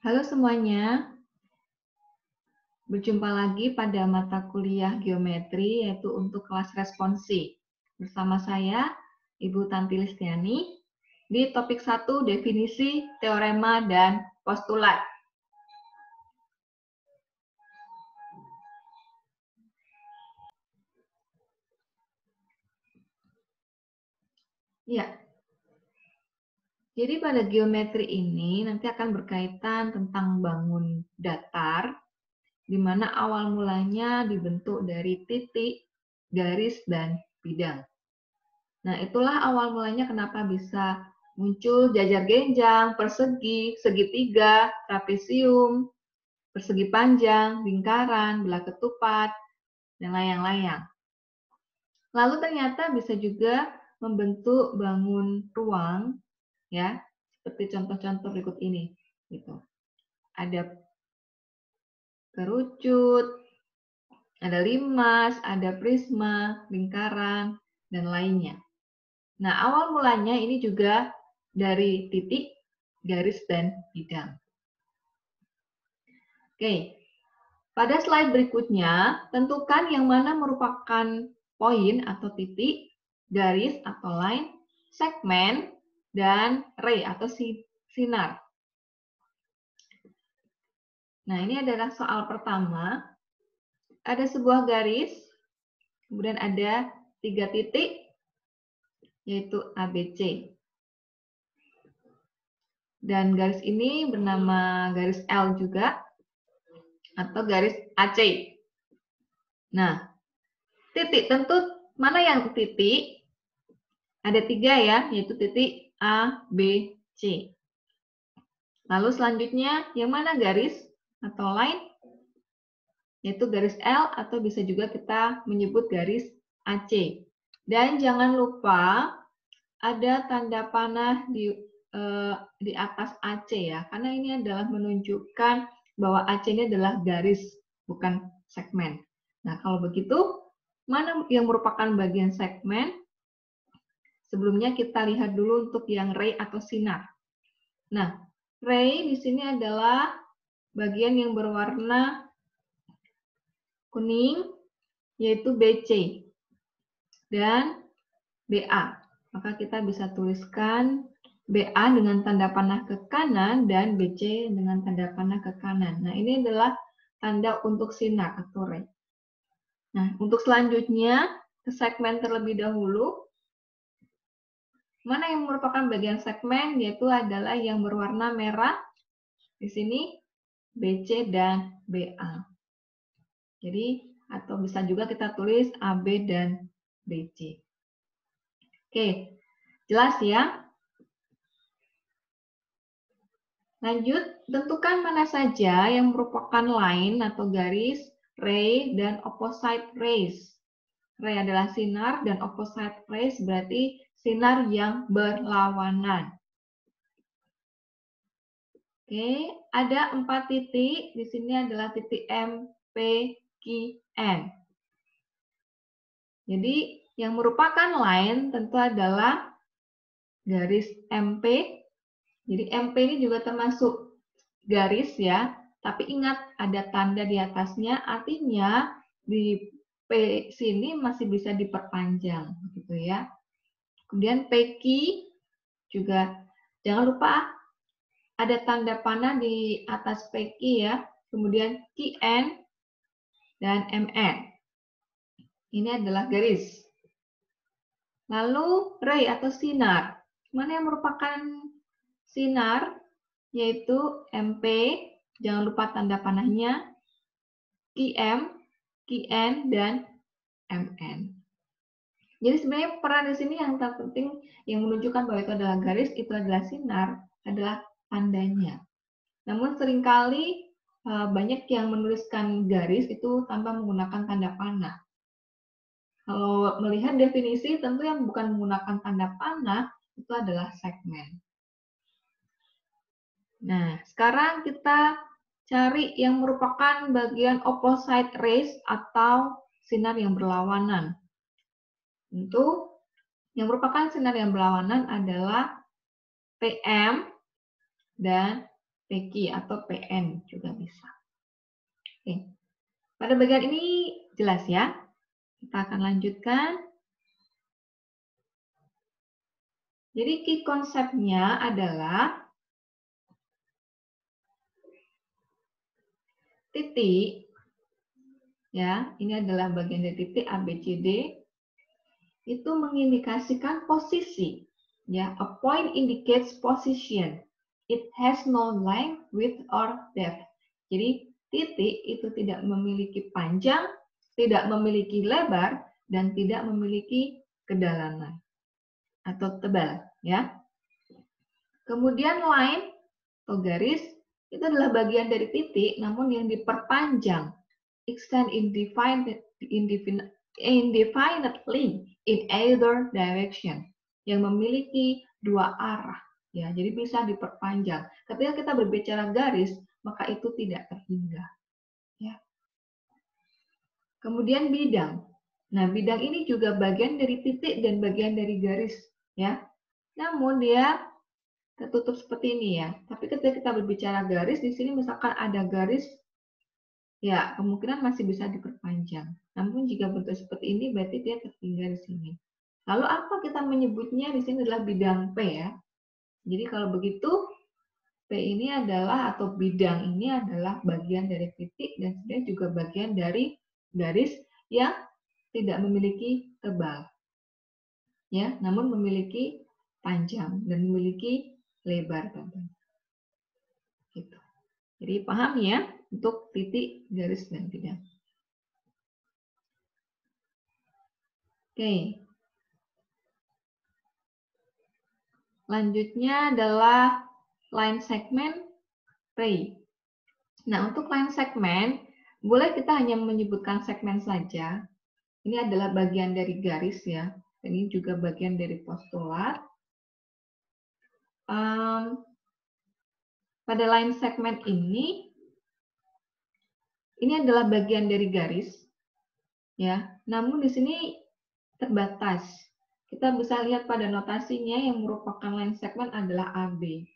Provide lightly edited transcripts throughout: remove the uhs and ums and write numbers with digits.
Halo semuanya, berjumpa lagi pada mata kuliah geometri yaitu untuk kelas responsi. Bersama saya, Ibu Tanti Listiani, di topik 1 definisi, teorema, dan postulat. Ya, jadi pada geometri ini nanti akan berkaitan tentang bangun datar, di mana awal mulanya dibentuk dari titik, garis, dan bidang. Nah, itulah awal mulanya kenapa bisa muncul jajar genjang, persegi, segitiga, trapesium, persegi panjang, lingkaran, belah ketupat, dan layang-layang. Lalu ternyata bisa juga membentuk bangun ruang, ya, seperti contoh-contoh berikut ini. Gitu. Ada kerucut, ada limas, ada prisma, lingkaran, dan lainnya. Nah, awal mulanya ini juga dari titik, garis, dan bidang. Oke, pada slide berikutnya, tentukan yang mana merupakan poin atau titik, garis atau line, segmen, dan ray atau sinar. Nah, ini adalah soal pertama. Ada sebuah garis, kemudian ada 3 titik, yaitu ABC. Dan garis ini bernama garis L juga, atau garis AC. Nah, titik tentu mana yang titik? Ada 3 ya, yaitu titik A, B, C. Lalu selanjutnya, yang mana garis atau line? Yaitu garis L atau bisa juga kita menyebut garis AC. Dan jangan lupa ada tanda panah di atas AC ya, karena ini adalah menunjukkan bahwa AC ini adalah garis, bukan segmen. Nah, kalau begitu, mana yang merupakan bagian segmen? Sebelumnya kita lihat dulu untuk yang ray atau sinar. Nah, ray di sini adalah bagian yang berwarna kuning, yaitu BC dan BA. Maka kita bisa tuliskan BA dengan tanda panah ke kanan dan BC dengan tanda panah ke kanan. Nah, ini adalah tanda untuk sinar atau ray. Nah, untuk selanjutnya ke segmen terlebih dahulu. Mana yang merupakan bagian segmen, yaitu adalah yang berwarna merah. Di sini BC dan BA. Jadi, atau bisa juga kita tulis AB dan BC. Oke, jelas ya? Lanjut, tentukan mana saja yang merupakan line atau garis, ray, dan opposite rays. Ray adalah sinar dan opposite rays berarti sinar yang berlawanan. Oke, ada 4 titik. Di sini adalah titik M, P, Q, N. Jadi, yang merupakan line tentu adalah garis MP. Jadi, MP ini juga termasuk garis ya. Tapi ingat, ada tanda di atasnya, artinya di P sini masih bisa diperpanjang. Gitu ya. Kemudian PQ juga, jangan lupa ada tanda panah di atas PQ ya, kemudian QN dan MN. Ini adalah garis. Lalu ray atau sinar. Mana yang merupakan sinar? Yaitu MP, jangan lupa tanda panahnya, QM, QN, dan MN. Jadi sebenarnya peran di sini yang terpenting yang menunjukkan bahwa itu adalah garis, itu adalah sinar, adalah tandanya. Namun seringkali banyak yang menuliskan garis itu tanpa menggunakan tanda panah. Kalau melihat definisi, tentu yang bukan menggunakan tanda panah itu adalah segmen. Nah, sekarang kita cari yang merupakan bagian opposite rays atau sinar yang berlawanan. Tentu yang merupakan sinar yang berlawanan adalah PM dan PQ atau PN juga bisa. Oke. Pada bagian ini jelas ya. Kita akan lanjutkan. Jadi key konsepnya adalah titik, ya, ini adalah bagian dari titik ABCD, itu mengindikasikan posisi. Ya, a point indicates position. It has no length, width, or depth. Jadi titik itu tidak memiliki panjang, tidak memiliki lebar, dan tidak memiliki kedalaman atau tebal. Ya. Kemudian line atau garis itu adalah bagian dari titik, namun yang diperpanjang, extend indefinitely in either direction, yang memiliki dua arah. Ya, jadi bisa diperpanjang. Ketika kita berbicara garis, maka itu tidak terhingga. Ya. Kemudian bidang. Nah, bidang ini juga bagian dari titik dan bagian dari garis. Ya. Namun dia tertutup seperti ini ya. Tapi ketika kita berbicara garis, di sini misalkan ada garis, ya kemungkinan masih bisa diperpanjang. Namun jika bentuk seperti ini, berarti dia tertinggal di sini. Lalu apa kita menyebutnya di sini adalah bidang P ya. Jadi kalau begitu, P ini adalah, atau bidang ini adalah bagian dari titik dan sebenarnya juga bagian dari garis yang tidak memiliki tebal. Ya, namun memiliki panjang dan memiliki lebar, teman-teman. Gitu. Jadi paham ya untuk titik, garis, dan bidang. Oke. Lanjutnya adalah line segment ray. Nah, untuk line segment, boleh kita hanya menyebutkan segmen saja. Ini adalah bagian dari garis ya. Ini juga bagian dari postulat. Pada line segment ini adalah bagian dari garis. Ya, namun di sini terbatas. Kita bisa lihat pada notasinya yang merupakan line segment adalah AB.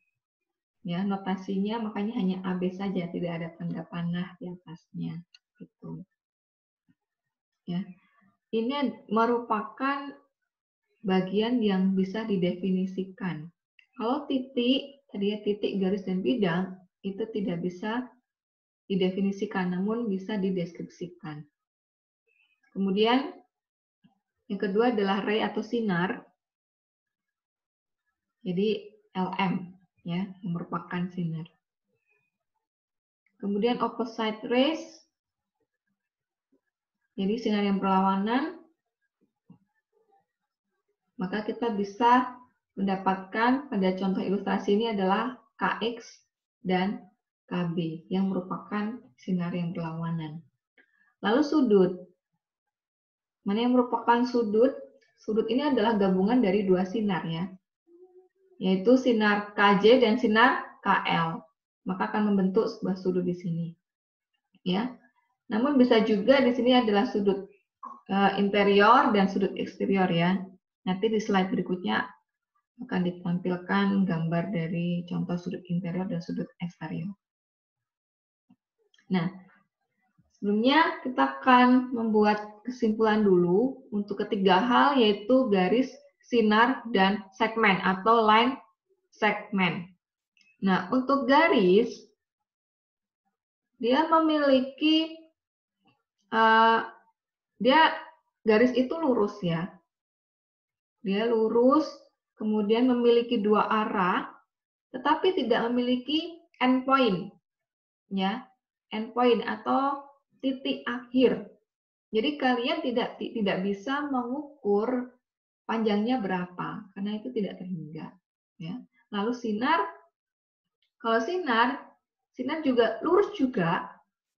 Ya, notasinya makanya hanya AB saja, tidak ada tanda panah di atasnya. Gitu. Ya. Ini merupakan bagian yang bisa didefinisikan. Kalau titik, tadi ya titik, garis, dan bidang, itu tidak bisa didefinisikan, namun bisa dideskripsikan. Kemudian, yang kedua adalah ray atau sinar. Jadi LM ya, yang merupakan sinar. Kemudian opposite rays. Jadi sinar yang berlawanan. Maka kita bisa mendapatkan pada contoh ilustrasi ini adalah KX dan KB yang merupakan sinar yang berlawanan. Lalu sudut. Mana yang merupakan sudut? Sudut ini adalah gabungan dari dua sinar ya, yaitu sinar KJ dan sinar KL. Maka akan membentuk sebuah sudut di sini. Ya. Namun bisa juga di sini adalah sudut interior dan sudut eksterior ya. Nanti di slide berikutnya akan ditampilkan gambar dari contoh sudut interior dan sudut eksterior. Nah, sebelumnya kita akan membuat kesimpulan dulu untuk ketiga hal, yaitu garis, sinar, dan segmen atau line segment. Nah, untuk garis, dia memiliki, garis itu lurus ya. Dia lurus, kemudian memiliki dua arah, tetapi tidak memiliki endpoint. Ya, endpoint atau titik akhir. Jadi kalian tidak bisa mengukur panjangnya berapa karena itu tidak terhingga. Ya. Lalu sinar, kalau sinar juga lurus juga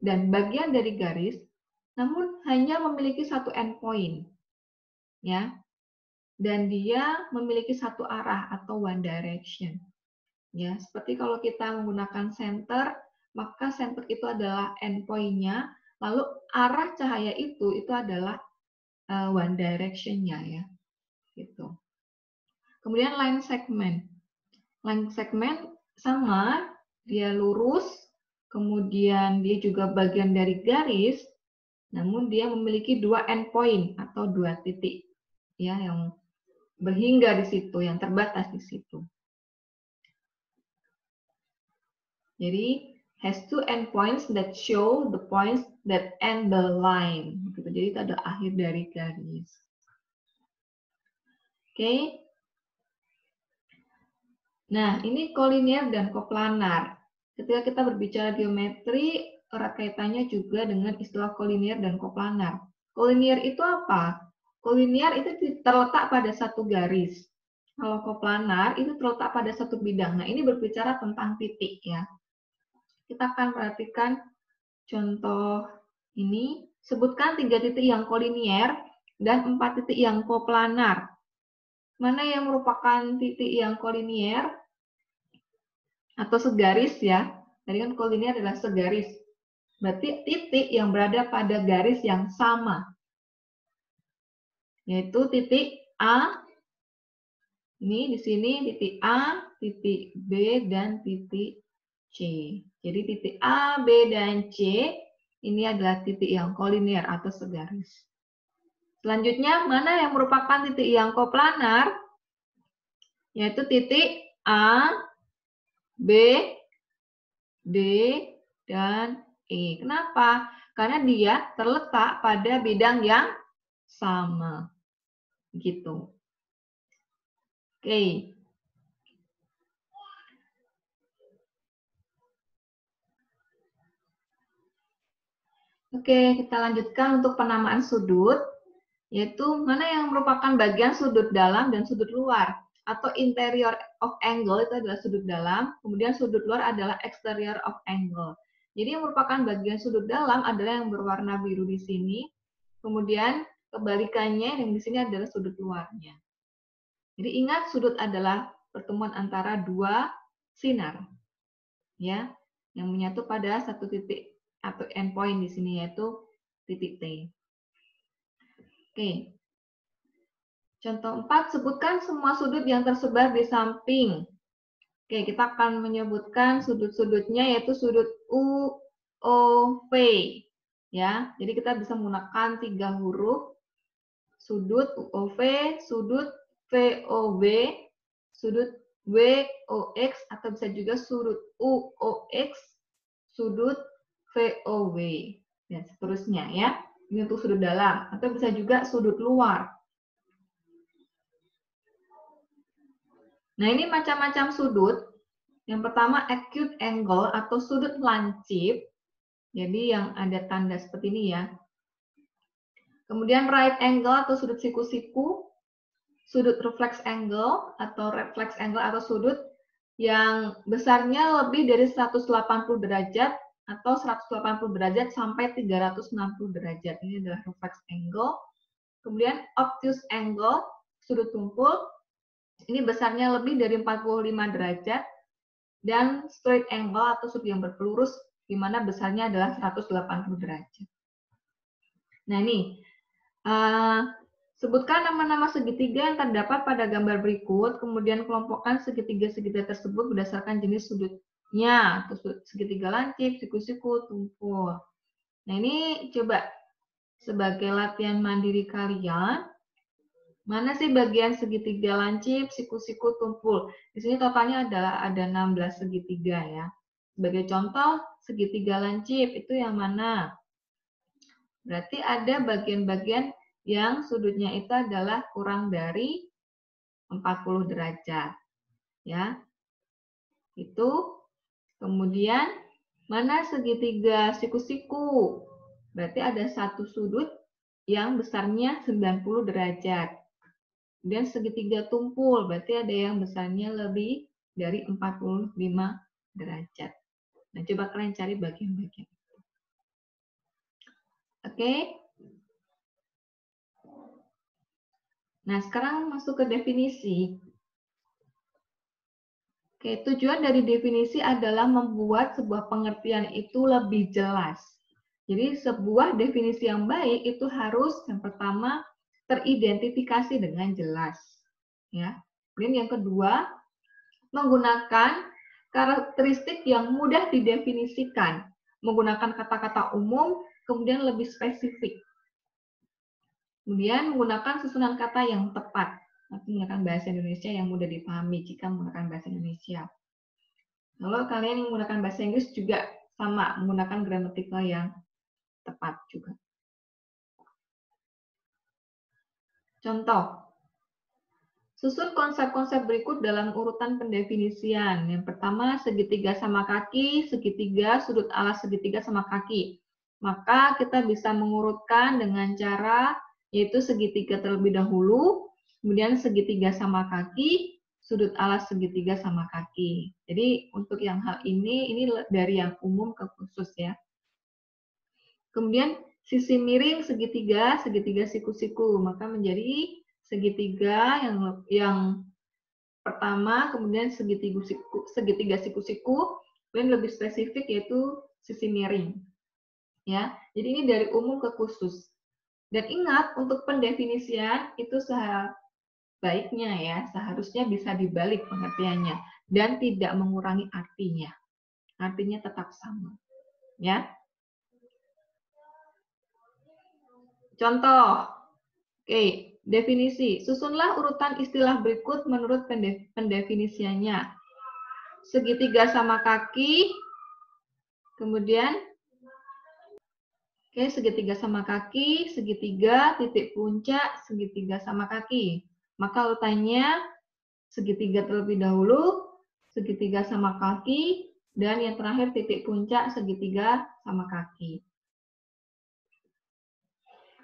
dan bagian dari garis, namun hanya memiliki satu endpoint, ya. Dan dia memiliki satu arah atau one direction. Ya, seperti kalau kita menggunakan senter, maka center itu adalah endpoint-nya, lalu arah cahaya itu adalah one direction-nya ya. Gitu. Kemudian line segment. Line segment sama, dia lurus, kemudian dia juga bagian dari garis, namun dia memiliki dua endpoint atau dua titik ya yang berhingga di situ, yang terbatas di situ. Jadi has two endpoints that show the points that end the line. Jadi itu adalah akhir dari garis. Oke. Nah, ini kolinier dan koplanar. Ketika kita berbicara geometri, erat kaitannya juga dengan istilah kolinier dan koplanar. Kolinier itu apa? Kolinier itu terletak pada satu garis. Kalau koplanar itu terletak pada satu bidang. Nah, ini berbicara tentang titik ya. Kita akan perhatikan contoh ini. Sebutkan 3 titik yang kolinier dan 4 titik yang koplanar. Mana yang merupakan titik yang kolinier atau segaris ya? Tadi kan kolinier adalah segaris. Berarti titik yang berada pada garis yang sama. Yaitu titik A. Ini di sini titik A, titik B, dan titik C. Jadi titik A, B, dan C ini adalah titik yang kolinier atau segaris. Selanjutnya, mana yang merupakan titik yang koplanar? Yaitu titik A, B, D, dan E. Kenapa? Karena dia terletak pada bidang yang sama. Gitu. Oke. Oke, kita lanjutkan untuk penamaan sudut, yaitu mana yang merupakan bagian sudut dalam dan sudut luar, atau interior of angle itu adalah sudut dalam, kemudian sudut luar adalah exterior of angle. Jadi yang merupakan bagian sudut dalam adalah yang berwarna biru di sini, kemudian kebalikannya yang di sini adalah sudut luarnya. Jadi ingat sudut adalah pertemuan antara dua sinar, ya, yang menyatu pada satu titik atau endpoint di sini yaitu titik T. Oke. Contoh 4, sebutkan semua sudut yang tersebar di samping. Oke, kita akan menyebutkan sudut-sudutnya yaitu sudut U, O, V. Ya, jadi kita bisa menggunakan 3 huruf. Sudut UOV, sudut VOB, sudut WOX, atau bisa juga sudut UOX, sudut VOW, dan seterusnya ya. Ini untuk sudut dalam, atau bisa juga sudut luar. Nah, ini macam-macam sudut. Yang pertama, acute angle atau sudut lancip. Jadi yang ada tanda seperti ini ya. Kemudian right angle atau sudut siku-siku. Sudut reflex angle atau reflex angle atau sudut yang besarnya lebih dari 180 derajat atau 180 derajat sampai 360 derajat. Ini adalah reflex angle. Kemudian obtuse angle, sudut tumpul. Ini besarnya lebih dari 45 derajat. Dan straight angle atau sudut yang berpelurus, di mana besarnya adalah 180 derajat. Nah ini, sebutkan nama-nama segitiga yang terdapat pada gambar berikut, kemudian kelompokkan segitiga-segitiga tersebut berdasarkan jenis sudutnya, atau segitiga lancip, siku-siku, tumpul. Nah ini coba sebagai latihan mandiri kalian, mana sih bagian segitiga lancip, siku-siku, tumpul? Di sini totalnya adalah ada 16 segitiga ya. Sebagai contoh, segitiga lancip itu yang mana? Berarti ada bagian-bagian yang sudutnya itu adalah kurang dari 40 derajat. Ya. Itu. Kemudian mana segitiga siku-siku? Berarti ada satu sudut yang besarnya 90 derajat. Dan segitiga tumpul, berarti ada yang besarnya lebih dari 45 derajat. Nah, coba kalian cari bagian-bagian. Oke. Nah, sekarang masuk ke definisi. Oke, tujuan dari definisi adalah membuat sebuah pengertian itu lebih jelas. Jadi, sebuah definisi yang baik itu harus yang pertama teridentifikasi dengan jelas. Ya. Kemudian yang kedua, menggunakan karakteristik yang mudah didefinisikan, menggunakan kata-kata umum, kemudian lebih spesifik. Kemudian menggunakan susunan kata yang tepat, atau menggunakan bahasa Indonesia yang mudah dipahami jika menggunakan bahasa Indonesia. Kalau kalian yang menggunakan bahasa Inggris juga sama, menggunakan gramatikal yang tepat juga. Contoh, susun konsep-konsep berikut dalam urutan pendefinisian. Yang pertama, segitiga sama kaki, segitiga, sudut alas segitiga sama kaki. Maka kita bisa mengurutkan dengan cara yaitu segitiga terlebih dahulu, kemudian segitiga sama kaki, sudut alas segitiga sama kaki. Jadi untuk yang hal ini dari yang umum ke khusus ya. Kemudian sisi miring segitiga, segitiga siku-siku, maka menjadi segitiga yang pertama, kemudian segitiga siku-siku, kemudian lebih spesifik yaitu sisi miring. Ya, jadi ini dari umum ke khusus. Dan ingat untuk pendefinisian itu sebaiknya ya, seharusnya bisa dibalik pengertiannya dan tidak mengurangi artinya. Artinya tetap sama. Ya. Contoh. Oke, definisi. Susunlah urutan istilah berikut menurut pendefinisiannya. Segitiga sama kaki, kemudian segitiga sama kaki, segitiga, titik puncak, segitiga sama kaki. Maka urutannya segitiga terlebih dahulu, segitiga sama kaki, dan yang terakhir titik puncak segitiga sama kaki.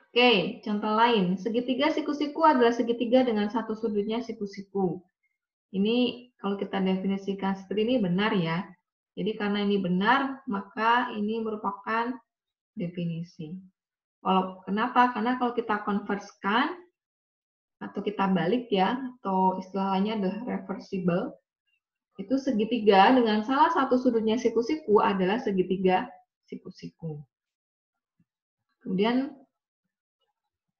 Oke, contoh lain. Segitiga siku-siku adalah segitiga dengan satu sudutnya siku-siku. Ini kalau kita definisikan seperti ini benar ya. Jadi karena ini benar, maka ini merupakan definisi. Kenapa? Karena kalau kita konversikan atau kita balik ya, atau istilahnya adalah reversible, itu segitiga dengan salah satu sudutnya siku-siku adalah segitiga siku-siku. Kemudian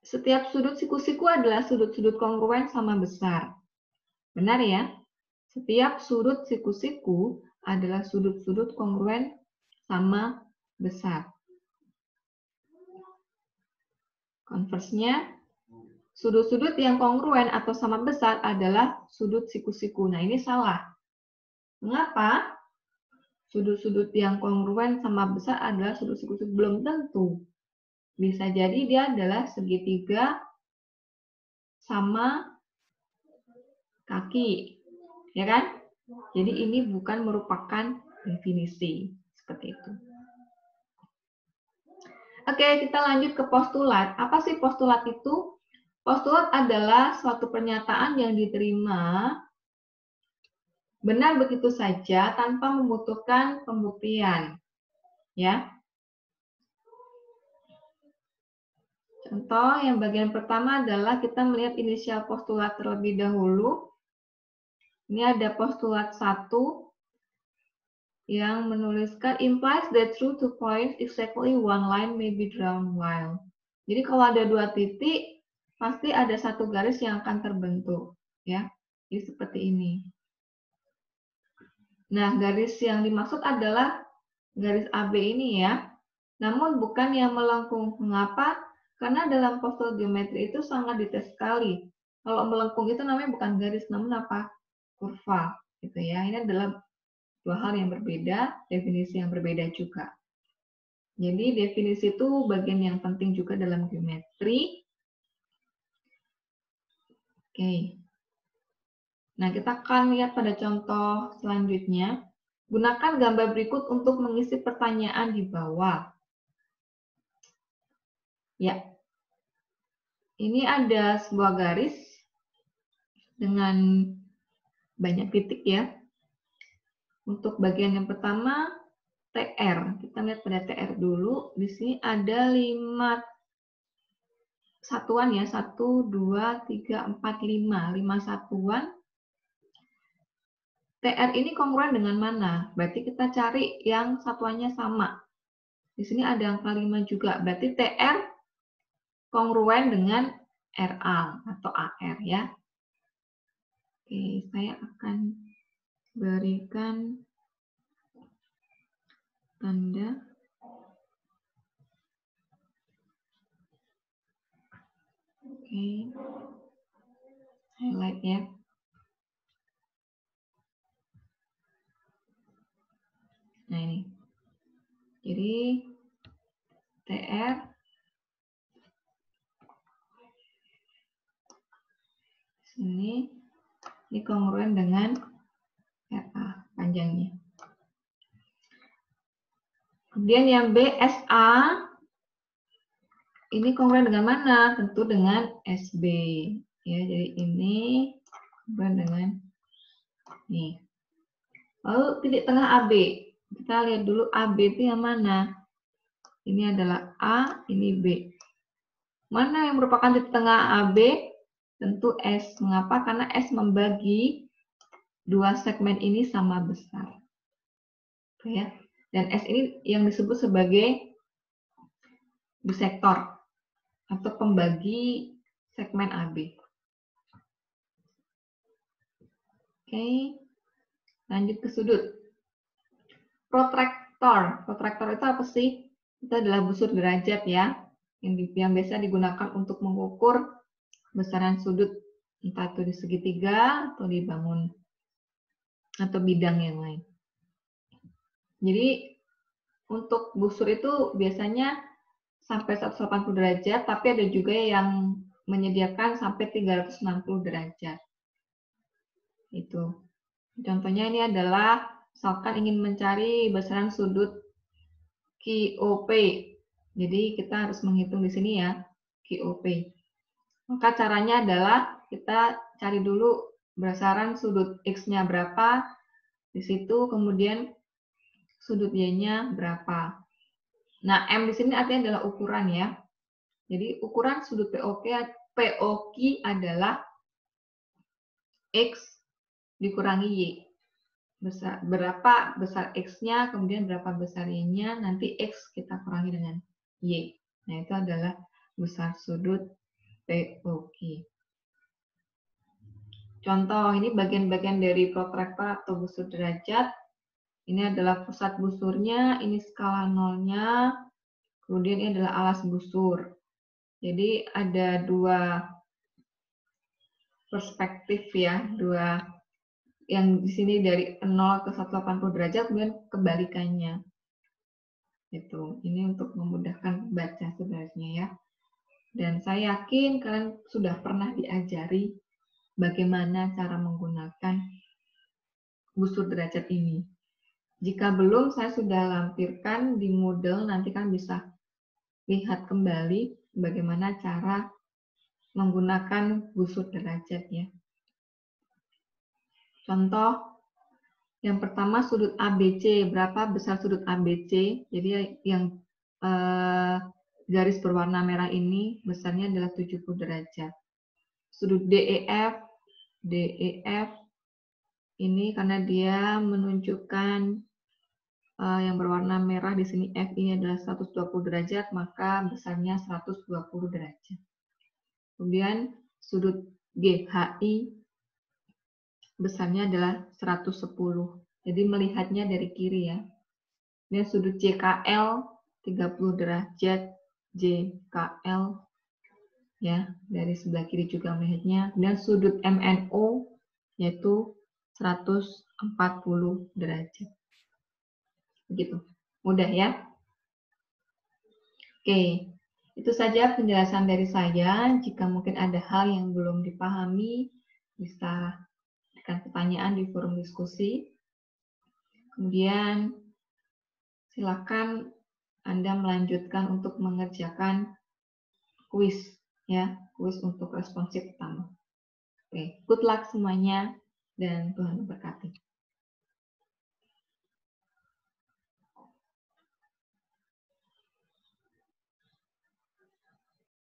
setiap sudut siku-siku adalah sudut-sudut kongruen sama besar. Benar ya? Setiap sudut siku-siku adalah sudut-sudut kongruen sama besar. Konversnya, sudut-sudut yang kongruen atau sama besar adalah sudut siku-siku. Nah, ini salah. Mengapa? Sudut-sudut yang kongruen sama besar adalah sudut siku-siku. Belum tentu. Bisa jadi dia adalah segitiga sama kaki. Ya kan? Jadi ini bukan merupakan definisi. Seperti itu. Oke, kita lanjut ke postulat. Apa sih postulat itu? Postulat adalah suatu pernyataan yang diterima benar begitu saja tanpa membutuhkan pembuktian. Ya. Contoh yang bagian pertama adalah kita melihat inisial postulat terlebih dahulu. Ini ada postulat 1 yang menuliskan implies that through 2 points exactly one line may be drawn while. Jadi kalau ada 2 titik, pasti ada 1 garis yang akan terbentuk. Ya, jadi seperti ini. Nah, garis yang dimaksud adalah garis AB ini ya. Namun bukan yang melengkung. Mengapa? Karena dalam postulat geometri itu sangat detail sekali. Kalau melengkung itu namanya bukan garis, namun apa? Kurva. Gitu ya. Ini adalah 2 hal yang berbeda, definisi yang berbeda juga. Jadi definisi itu bagian yang penting juga dalam geometri. Oke. Nah, kita akan lihat pada contoh selanjutnya. Gunakan gambar berikut untuk mengisi pertanyaan di bawah. Ya, ini ada sebuah garis dengan banyak titik ya. Untuk bagian yang pertama, TR. Kita lihat pada TR dulu. Di sini ada 5 satuan ya. 1, 2, 3, 4, 5. 5 satuan. TR ini kongruen dengan mana? Berarti kita cari yang satuannya sama. Di sini ada angka 5 juga. Berarti TR kongruen dengan RA atau AR ya. Oke, saya akan berikan tanda highlight ya. Nah ini. Jadi TR sini ini kongruen dengan RA panjangnya. Kemudian yang BSA ini kongruen dengan mana? Tentu dengan SB. Ya, jadi ini kongruen dengan nih. Lalu titik tengah AB. Kita lihat dulu AB itu yang mana? Ini adalah A, ini B. Mana yang merupakan titik tengah AB? Tentu S. Mengapa? Karena S membagi dua segmen ini sama besar. Ya. Dan S ini yang disebut sebagai bisektor atau pembagi segmen AB. Oke, lanjut ke sudut. Protraktor. Protraktor itu apa sih? Itu adalah busur derajat ya, yang biasa digunakan untuk mengukur besaran sudut, entah itu di segitiga atau di bangun atau bidang yang lain. Jadi untuk busur itu biasanya sampai 180 derajat, tapi ada juga yang menyediakan sampai 360 derajat. Itu. Contohnya ini adalah misalkan ingin mencari besaran sudut QOP. Jadi kita harus menghitung di sini ya, QOP. Maka caranya adalah kita cari dulu besaran sudut X-nya berapa, di situ kemudian sudut Y-nya berapa. Nah, M di sini artinya adalah ukuran ya. Jadi ukuran sudut POQ adalah X dikurangi Y. Berapa besar X-nya, kemudian berapa besar Y-nya, nanti X kita kurangi dengan Y. Nah, itu adalah besar sudut POQ. Contoh, ini bagian-bagian dari protraktor atau busur derajat. Ini adalah pusat busurnya, ini skala nolnya, kemudian ini adalah alas busur. Jadi ada dua perspektif ya, dua yang di sini dari 0 ke 180 derajat, kemudian kebalikannya. Itu. Ini untuk memudahkan baca sebenarnya ya. Dan saya yakin kalian sudah pernah diajari bagaimana cara menggunakan busur derajat ini. Jika belum, saya sudah lampirkan di Moodle, nanti kan bisa lihat kembali bagaimana cara menggunakan busur derajat ya. Contoh, yang pertama sudut ABC, berapa besar sudut ABC? Jadi yang garis berwarna merah ini besarnya adalah 70 derajat. Sudut DEF ini karena dia menunjukkan yang berwarna merah di sini F ini adalah 120 derajat, maka besarnya 120 derajat. Kemudian sudut GHI besarnya adalah 110. Jadi melihatnya dari kiri ya. Dan sudut JKL 30 derajat, JKL ya, dari sebelah kiri juga melihatnya. Dan sudut MNO yaitu 140 derajat. Begitu. Mudah ya. Oke. Itu saja penjelasan dari saya. Jika mungkin ada hal yang belum dipahami, bisa berikan pertanyaan di forum diskusi. Kemudian silakan Anda melanjutkan untuk mengerjakan kuis ya, kuis untuk responsif pertama. Oke, good luck semuanya dan Tuhan memberkati.